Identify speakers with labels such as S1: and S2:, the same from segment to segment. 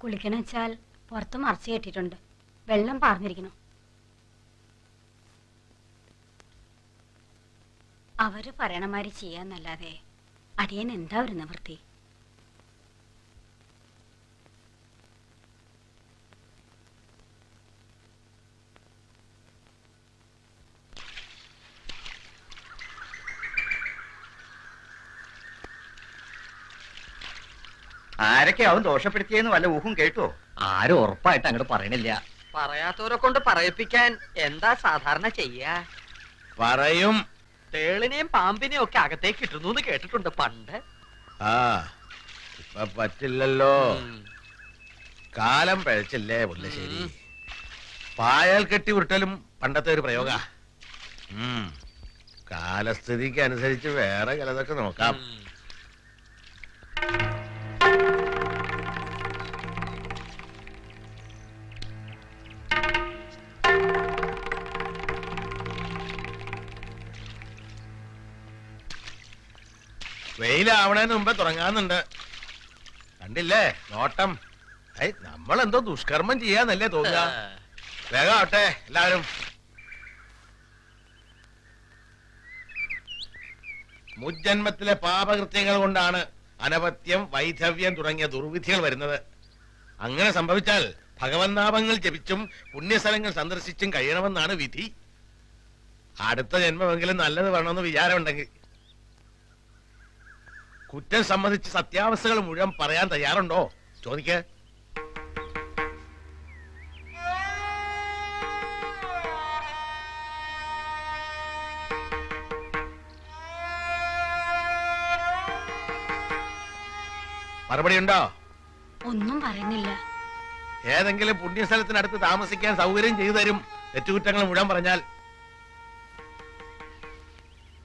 S1: കുളിക്കണ വെച്ചാൽ പുറത്ത് മറച്ചു കെട്ടിയിട്ടുണ്ട്. വെള്ളം പാർന്നിരിക്കണം. അവര് പറയണമാതിരി ചെയ്യാന്നല്ലാതെ അടിയൻ എന്താ ഒരു നിവൃത്തി?
S2: ആരൊക്കെ അവൻ ദോഷപ്പെടുത്തിയെന്ന് വല്ല ഊഹം കേട്ടോ?
S3: ആരും ഉറപ്പായിട്ട് അങ്ങോട്ട് പറയണില്ല.
S4: പറയാത്തവരെ കൊണ്ട് പറയിപ്പിക്കാൻ എന്താ സാധാരണ ചെയ്യാ?
S5: പറയും.
S4: തേളിനെയും പാമ്പിനെയും ഒക്കെ അകത്തേക്ക് ഇട്ടുന്നു കേട്ടിട്ടുണ്ട് പണ്ട്.
S5: ആ ഇപ്പൊ പറ്റില്ലല്ലോ. കാലം പഴച്ചില്ലേ പുല്ലശ്ശേരി. പായൽ കെട്ടി ഉരുട്ടലും പണ്ടത്തെ ഒരു പ്രയോഗ. കാലസ്ഥിതിക്ക് അനുസരിച്ച് വേറെ ചിലതൊക്കെ നോക്കാം. വെയിലാവണേന് മുമ്പേ തുടങ്ങാന്നുണ്ട്. കണ്ടില്ലേ നോട്ടം? നമ്മളെന്തോ ദുഷ്കർമ്മം ചെയ്യാന്നല്ലേ തോന്നുക. വേഗം ആവട്ടെ എല്ലാവരും. മുജ്ജന്മത്തിലെ പാപകൃത്യങ്ങൾ കൊണ്ടാണ് അനപത്യം, വൈധവ്യം തുടങ്ങിയ ദുർവിധികൾ വരുന്നത്. അങ്ങനെ സംഭവിച്ചാൽ ഭഗവന്നാമങ്ങൾ ജപിച്ചും പുണ്യസ്ഥലങ്ങൾ സന്ദർശിച്ചും കഴിയണമെന്നാണ് വിധി. അടുത്ത ജന്മമെങ്കിലും നല്ലത് വേണമെന്ന് വിചാരമുണ്ടെങ്കിൽ കുറ്റം സംബന്ധിച്ച് സത്യാവസ്ഥകൾ മുഴുവൻ പറയാൻ തയ്യാറുണ്ടോ? ചോദിക്ക്. മറുപടി ഉണ്ടോ?
S1: ഒന്നും പറയുന്നില്ല.
S5: ഏതെങ്കിലും പുണ്യസ്ഥലത്തിനടുത്ത് താമസിക്കാൻ സൗകര്യം ചെയ്തു തരും തെറ്റുകുറ്റങ്ങൾ മുഴുവൻ പറഞ്ഞാൽ.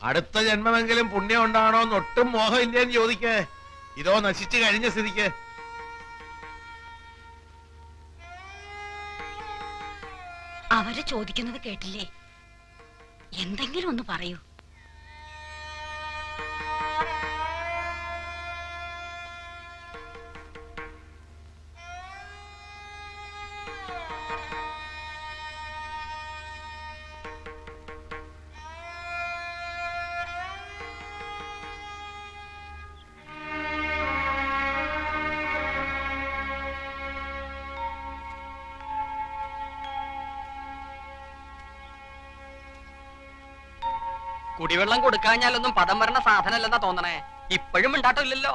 S5: അടുത്ത ജന്മമെങ്കിലും പുണ്യം ഉണ്ടാണോ എന്നൊട്ടും മോഹമില്ലെന്ന് ചോദിക്ക്. ഇതോ നശിച്ചു കഴിഞ്ഞ സ്ഥിതിക്ക്.
S1: അവര് ചോദിക്കുന്നത് കേട്ടില്ലേ? എന്തെങ്കിലും ഒന്ന് പറയൂ.
S4: കുടിവെള്ളം കൊടുക്കാഞ്ഞാലൊന്നും പദം വരണ സാധനല്ലെന്നാ തോന്നണേ. ഇപ്പോഴും ഉണ്ടാട്ടില്ലല്ലോ.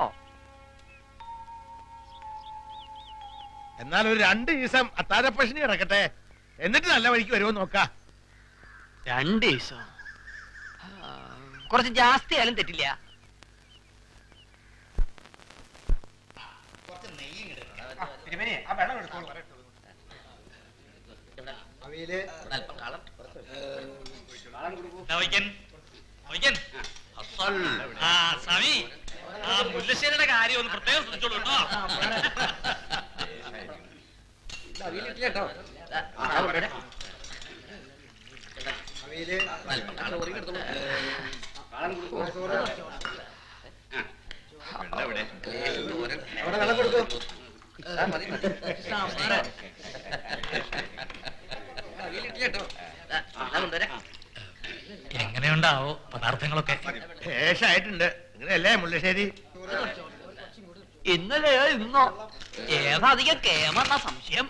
S5: എന്നാൽ ഒരു 2 ദിവസം അത്താഴപ്പശിനി ഇറക്കട്ടെ, എന്നിട്ട് നല്ല വഴിക്ക് വരുമോ നോക്കാം.
S4: 2 ദിവസം കുറച്ച് ജാസ്തി ആയാലും തെറ്റില്ല.
S3: മുല്ലശ്ശേരിയുടെ കാര്യം ഒന്ന് പ്രത്യേകം ശ്രദ്ധിച്ചോളൂ കേട്ടോ. എങ്ങനെയുണ്ടാവോ പദാർത്ഥങ്ങളൊക്കെ?
S5: ശേഷായിട്ടുണ്ട്. ഇങ്ങനെയല്ലേ മുല്ലശ്ശേരി?
S4: ഇന്നലെയോ ഇന്നോ ഏതധികം കേമെന്ന സംശയം.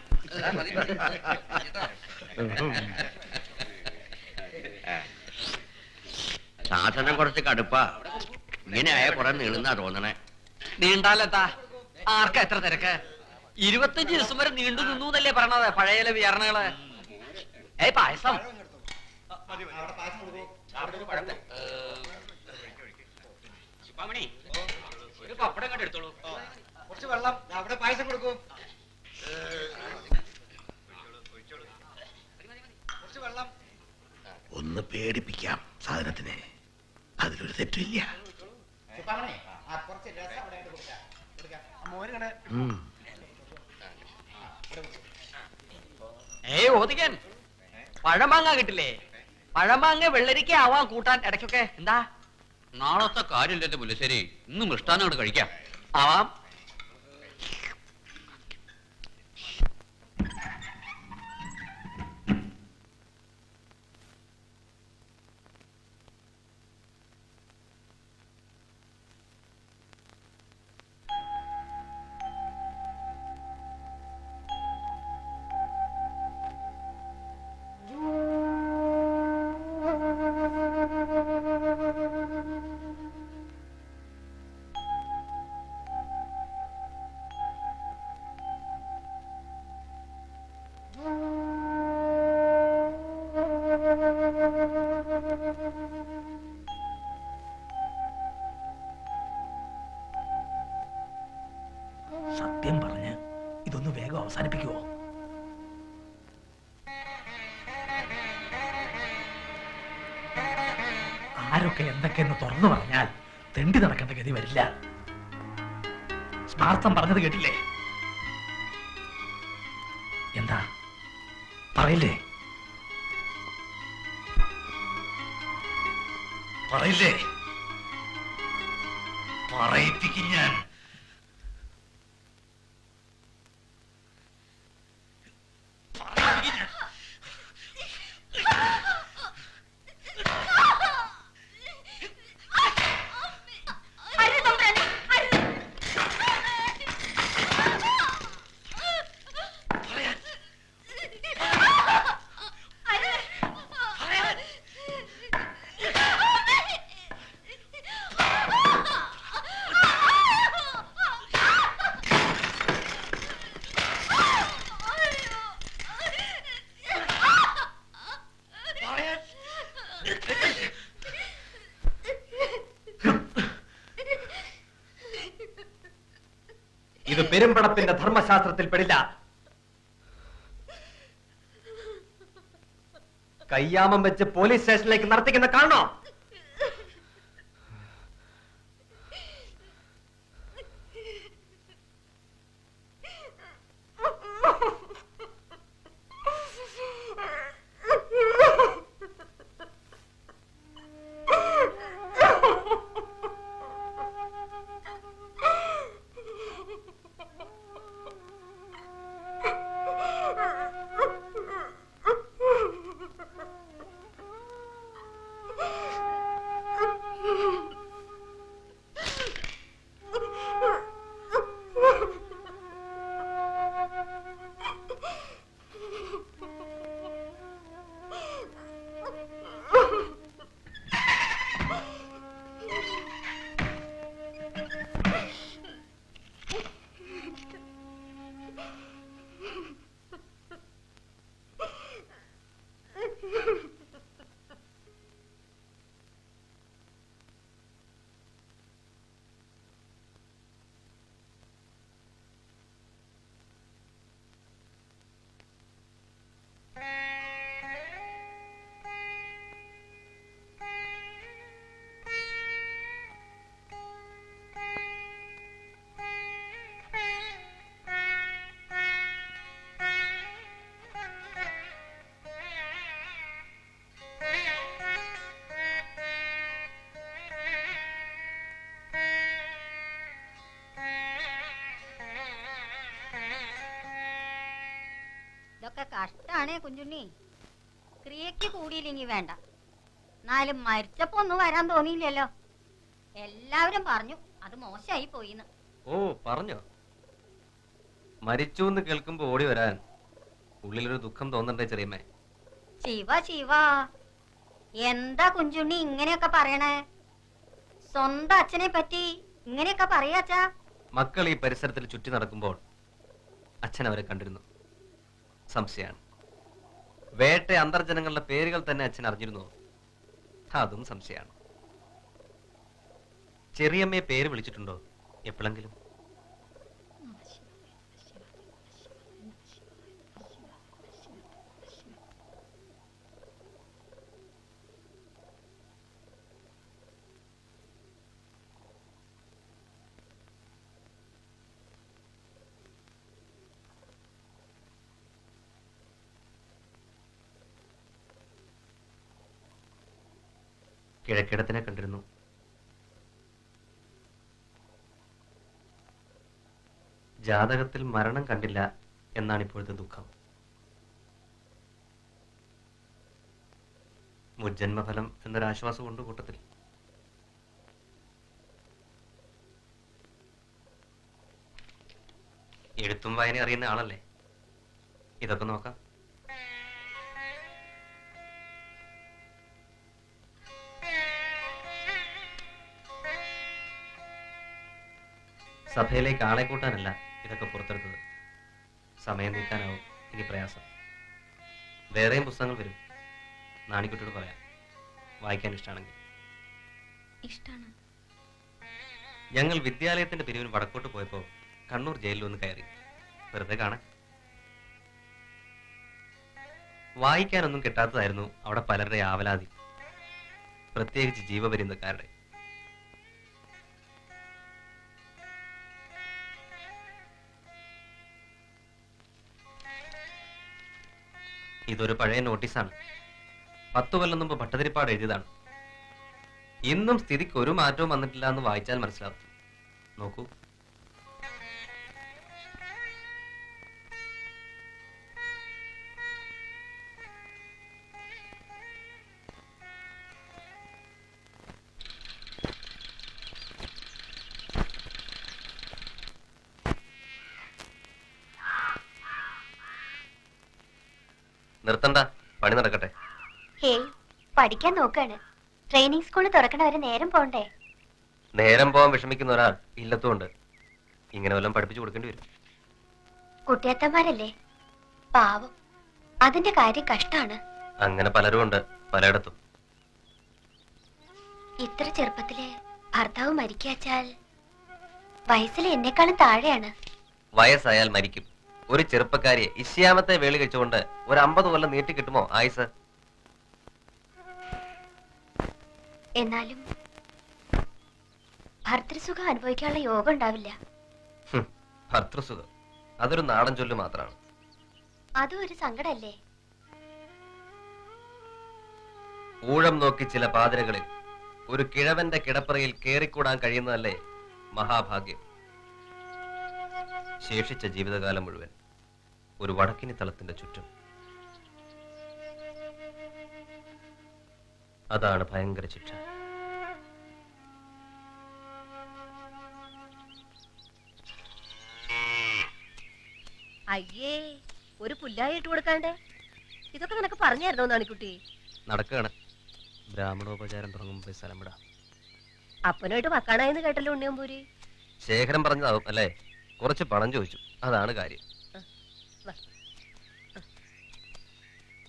S2: സാധനം കുറച്ച് കടുപ്പാ. ഇങ്ങനെ ആയ കുറെ നീളുന്നാ തോന്നണേ.
S4: നീണ്ടാലെത്താ? ആർക്കാ എത്ര തിരക്ക്? 25 ദിവസം വരെ നീണ്ടു നിന്നു എന്നല്ലേ പറഞ്ഞത് പഴയ വിചാരണകള്. പായസം ഒരു പപ്പടം കണ്ട് എടുത്തോളൂ. കുറച്ച് വെള്ളം അവിടെ പായസം കൊടുക്കൂ. കുറച്ച് വെള്ളം.
S5: ഒന്ന് പേടിപ്പിക്കാം സാധനത്തിനെ, അതിലൊരു തെറ്റില്ല.
S4: ഓതിക്കൻ പഴമാങ്ങ കിട്ടില്ലേ? പഴമാങ്ങ വെള്ളരിക്ക ആവാൻ കൂട്ടാൻ ഇടയ്ക്കൊക്കെ. എന്താ
S3: നാളത്തെ കാര്യമില്ലല്ലോ മുല്ലശ്ശേരി, ഇന്ന് മൃഷ്ടാനം അങ്ങോട്ട് കഴിക്കാം.
S4: ആവാം.
S6: സത്യം പറഞ്ഞ് ഇതൊന്ന് വേഗം അവസാനിപ്പിക്കുവോ? ആരൊക്കെ എന്തൊക്കെയെന്ന് തുറന്നു പറഞ്ഞാൽ തെണ്ടി നടക്കേണ്ട ഗതി വരില്ല. സ്മാർത്ഥം പറഞ്ഞത് കേട്ടില്ലേ? എന്താ പറയില്ലേ? പറയില്ലേ? പറയിപ്പിക്കും ഞാൻ.
S4: ഇത് പെരുമ്പടപ്പിന്റെ ധർമ്മശാസ്ത്രത്തിൽ പെടില്ല. കയ്യാമം വെച്ച് പോലീസ് സ്റ്റേഷനിലേക്ക് നടത്തിക്കുന്ന കാണണോ?
S1: ഇതൊക്കെ കഷ്ടാണേ കുഞ്ഞുണ്ണി. ക്രിയക്ക് കൂടിയില്ലെങ്കിൽ വേണ്ട, എന്നാലും മരിച്ചപ്പോ ഒന്നും വരാൻ തോന്നിയില്ലല്ലോ. എല്ലാവരും പറഞ്ഞു അത് മോശമായി പോയിന്ന്.
S4: ഓ, പറഞ്ഞോ? മരിച്ചു എന്ന് കേൾക്കുമ്പോ ഓടി വരാൻ ഉള്ളിലൊരു ദുഃഖം തോന്നണ്ടേ ചെറിയമ്മേ?
S1: ശിവ ശിവ, എന്താ കുഞ്ചുണ്ണി ഇങ്ങനെയൊക്കെ പറയണേ? സ്വന്തം അച്ഛനെ പറ്റി ഇങ്ങനെയൊക്കെ പറയാച്ചാ?
S4: മക്കൾ ഈ പരിസരത്തിൽ ചുറ്റി നടക്കുമ്പോൾ അച്ഛൻ അവരെ കണ്ടിരുന്നു. സംശയമാണ്. വേട്ട അന്തർജനങ്ങളുടെ പേരുകൾ തന്നെ അച്ഛൻ അറിഞ്ഞിരുന്നു. അതും സംശയമാണ്. ചെറിയമ്മയെ പേര് വിളിച്ചിട്ടുണ്ടോ എപ്പോഴെങ്കിലും? കിഴക്കിടത്തിനെ കണ്ടിരുന്നു. ജാതകത്തിൽ മരണം കണ്ടില്ല എന്നാണ് ഇപ്പോഴത്തെ ദുഃഖം. മുജ്ജന്മഫലം എന്നൊരാശ്വാസം ഉണ്ട് കൂട്ടത്തിൽ. എഴുത്തും വായന അറിയുന്ന ആളല്ലേ? ഇതൊക്കെ നോക്കാം. സഭയിലേക്ക് ആളെ കൂട്ടാനല്ല ഇതൊക്കെ പുറത്തെടുത്തത്. സമയം നീക്കാനാവും ഇനി പ്രയാസം. വേറെയും പുസ്തകങ്ങൾ വരും. നാണിക്കുട്ടിയോട് പറയാം, വായിക്കാൻ ഇഷ്ടമാണെങ്കിൽ.
S1: ഇഷ്ടാണ്.
S4: ഞങ്ങൾ വിദ്യാലയത്തിന്റെ പിരിവിന് വടക്കോട്ട് പോയപ്പോൾ കണ്ണൂർ ജയിലിൽ ഒന്ന് കയറി, വെറുതെ കാണാൻ. വായിക്കാനൊന്നും കിട്ടാത്തതായിരുന്നു അവിടെ പലരുടെ ആവലാതി, പ്രത്യേകിച്ച് ജീവപര്യന്തക്കാരുടെ. ഇതൊരു പഴയ നോട്ടീസാണ്. 10 കൊല്ലം മുമ്പ് ഭട്ടതിരിപ്പാട് എഴുതിയതാണ്. ഇന്നും സ്ഥിതിക്ക് ഒരു മാറ്റവും വന്നിട്ടില്ല എന്ന് വായിച്ചാൽ മനസ്സിലാവും. നോക്കൂ. നിർത്തണ്ട, പണി നടക്കട്ടെ.
S7: ഹേയ്, പഠിക്കാൻ നോക്കാണ്. ട്രെയിനിങ് സ്കൂൾ തുറക്കണവരെ നേരം പോണ്ടേ?
S4: നേരം പോകാൻ വിഷമിക്കുന്ന ഒരാൾ ഇല്ലത്തുകൊണ്ട് ഇങ്ങനെ വല്ലതും പഠിപ്പിച്ചു കൊടുക്കേണ്ടി വരും.
S7: കുട്ടിയത്തന്മാരല്ലേ, പാവം. അതിന്റെ കാര്യം കഷ്ടാണ്.
S4: അങ്ങനെ പലരും ഉണ്ട് പലയിടത്തും.
S7: ഇത്ര ചെറുപ്പത്തില് ഭർത്താവ് മരിക്കാച്ചാൽ വയസ്സിൽ എന്നെക്കാളും താഴെയാണ്.
S4: വയസ്സായാൽ മരിക്കും. ഒരു ചെറുപ്പക്കാരിയെ ഇശ്യാമത്തെ വേളി കഴിച്ചുകൊണ്ട് ഒരു 50 കൊല്ലം നീട്ടി കിട്ടുമോ ആയുസ്?
S7: എന്നാലും ഭർത്തൃസുഖം അനുഭവിക്കാനുള്ള യോഗം ഉണ്ടാവില്ല.
S4: ഭർത്തൃസുഖം അതൊരു നാടൻ ചൊല്ല് മാത്രമാണ്.
S7: അതും ഒരു സങ്കടല്ലേ?
S4: ഊഴം നോക്കി ചില പാതിരകളിൽ ഒരു കിഴവന്റെ കിടപ്പറയിൽ കേറിക്കൂടാൻ കഴിയുന്നതല്ലേ മഹാഭാഗ്യം. ശേഷിച്ച ജീവിതകാലം മുഴുവൻ ഒരു വടക്കിനി തളത്തിന്റെ ചുറ്റും. അതാണ് ഭയങ്കര ശിക്ഷ.
S8: അയ്യേ, ഒരു പുല്ലായി ഇട്ട് കൊടുക്കാണ്ടേ? ഇതൊക്കെ നിനക്ക് പറഞ്ഞായിരുന്നോ നാണിക്കുട്ടി?
S4: നടക്കുകയാണ്. ബ്രാഹ്മണോപചാരം തുടങ്ങുമ്പോ സ്ഥലം വിടാം.
S8: അപ്പനായിട്ട് വക്കാണായെന്ന് കേട്ടല്ലോ ഉണ്ണിയമ്പൂരി.
S4: ശേഖരം പറഞ്ഞതാവും അല്ലേ? കുറച്ച് പണം ചോദിച്ചു, അതാണ് കാര്യം.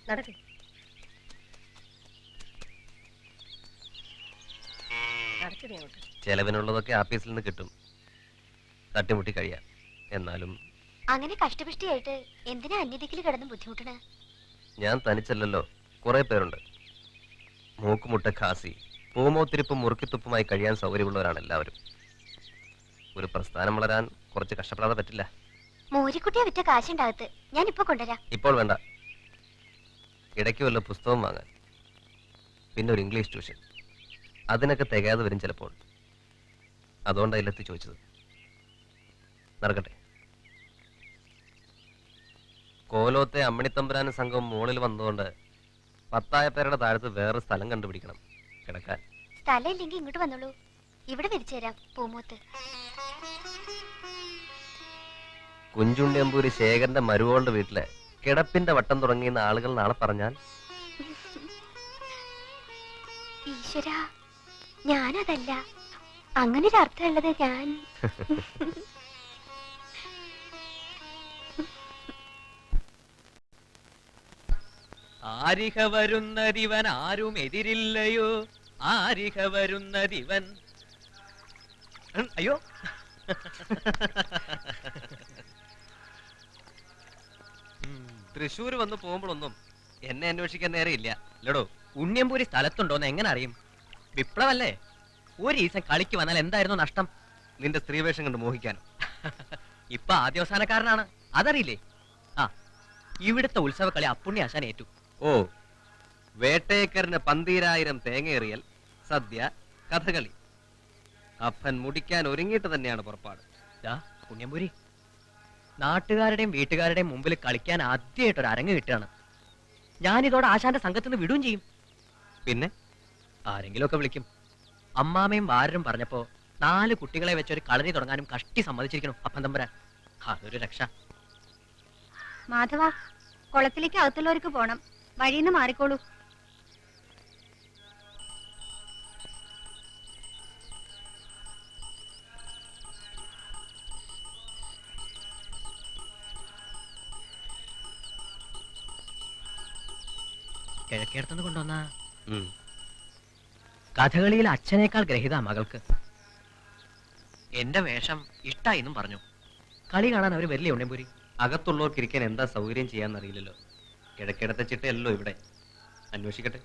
S8: നടക്ക്. നടക്കണേ അങ്ങോട്ട്.
S4: ചെലവിനുള്ളതൊക്കെ ആഫീസിൽ നിന്ന് കിട്ടും, തട്ടിമുട്ടി കഴിയാം. എന്നാലും
S7: അങ്ങനെ കഷ്ടപിഷ്ടിയായിട്ട് എന്തിനാ അന്യദിക്കിൽ കിടന്ന് ബുദ്ധിമുട്ടണ?
S4: ഞാൻ തനിച്ചല്ലല്ലോ, കുറെ പേരുണ്ട്. മൂക്കുമുട്ട ഖാസി, പൂമോത്തിരിപ്പും മുറുക്കിത്തുപ്പുമായി കഴിയാൻ സൗകര്യമുള്ളവരാണ് എല്ലാവരും. ഒരു പ്രസ്ഥാനം വളരാൻ കുറച്ച് കഷ്ടപ്പെടാതെ പറ്റില്ല.
S7: മോരിക്കുട്ടിയെ വിറ്റ കാശുണ്ടാകത്ത് ഞാൻ ഇപ്പൊ കൊണ്ടുവരാം.
S4: ഇപ്പോൾ വേണ്ട, ഇടയ്ക്ക് വല്ല പുസ്തകം വാങ്ങാൻ, പിന്നെ ഒരു ഇംഗ്ലീഷ് ട്യൂഷൻ, അതിനൊക്കെ തികയാതെ വരും ചിലപ്പോൾ. അതുകൊണ്ടാണ് ഇല്ലെത്തി ചോദിച്ചത്. നടക്കട്ടെ. കോലോത്തെ അമ്മണിത്തമ്പുരാനും സംഘം മുകളിൽ വന്നതുകൊണ്ട് 10 പേരുടെ താഴത്ത് വേറെ സ്ഥലം കണ്ടുപിടിക്കണം കിടക്കാൻ.
S7: സ്ഥലം ഇല്ലെങ്കിൽ ഇങ്ങോട്ട് വന്നോളൂ, ഇവിടെ വിരിച്ചു തരാം. പൂമൂത്ത്
S4: കുഞ്ചുണ്ണിയമ്പൂരി ശേഖരന്റെ മരുവോളുടെ വീട്ടിലെ കിടപ്പിന്റെ വട്ടം തുടങ്ങിയെന്ന് ആളുകൾ നാളെ പറഞ്ഞാൽ?
S7: ഈശ്വര, ഞാനതല്ല. അങ്ങനൊരു അർത്ഥമുള്ളത് ഞാൻ.
S3: ആരിഹ വരുന്നതിവൻ ആരും എതിരില്ലയോ, ആരിഹ വരുന്നതിവൻ. അയ്യോ,
S4: തൃശ്ശൂര് വന്ന് പോകുമ്പോഴൊന്നും എന്നെ അന്വേഷിക്കാൻ നേരെയില്ല ലടോ.
S3: ഉണ്ണിയമ്പൂരി സ്ഥലത്തുണ്ടോന്ന് എങ്ങനെ അറിയും? വിപ്ലവല്ലേ? ഒരു ഈസം കളിക്ക് വന്നാൽ എന്തായിരുന്നു നഷ്ടം?
S4: നിന്റെ സ്ത്രീവേഷം കണ്ട് മോഹിക്കാനോ?
S3: ഇപ്പൊ ആദ്യവസാനക്കാരനാണ്, അതറിയില്ലേ? ആ, ഇവിടുത്തെ ഉത്സവ കളി അപ്പുണ്ണി ആശാൻ ഏറ്റു.
S4: ഓ, വേട്ടേക്കറിന് 12,000 തേങ്ങയേറിയൽ, സദ്യ, കഥകളി. അപ്പൻ മുടിക്കാൻ ഒരുങ്ങിയിട്ട് തന്നെയാണ് പുറപ്പാട്.
S3: ഉണ്ണിയമ്പൂരി, നാട്ടുകാരുടെയും വീട്ടുകാരുടെയും മുമ്പിൽ കളിക്കാൻ ആദ്യമായിട്ടൊരു അരങ്ങ് കിട്ടുകയാണ്. ഞാനിതോടെ ആശാന്റെ സംഘത്തിൽ നിന്ന് വിടുകയും ചെയ്യും.
S4: പിന്നെ
S3: ആരെങ്കിലുമൊക്കെ വിളിക്കും. അമ്മാമയും വാരരും പറഞ്ഞപ്പോ 4 കുട്ടികളെ വെച്ചൊരു കളരി തുടങ്ങാനും കഷ്ടി സമ്മതിച്ചിരിക്കണം അപ്പൻ തമ്പുരാൻ. അതൊരു രക്ഷ.
S1: മാധവ, കുളത്തിലേക്ക് അകത്തുള്ളവർക്ക് പോണം, വഴിന്ന് മാറിക്കോളൂ.
S3: കിഴക്കേടത്തുനിന്ന് കൊണ്ടുവന്ന കഥകളിയിൽ അച്ഛനേക്കാൾ ഗ്രഹിത മകൾക്ക്. എന്റെ വേഷം ഇഷ്ടായിന്നും പറഞ്ഞു. കളി കാണാൻ അവർ വരില്ലേ ഉണ്ണമ്പൂരി?
S4: അകത്തുള്ളവർക്ക് ഇരിക്കാൻ എന്താ സൗകര്യം ചെയ്യാന്നറിയില്ലല്ലോ. ഇടയ്ക്കിടത്തെ ചിട്ടയല്ലോ ഇവിടെ. അന്വേഷിക്കട്ടെ.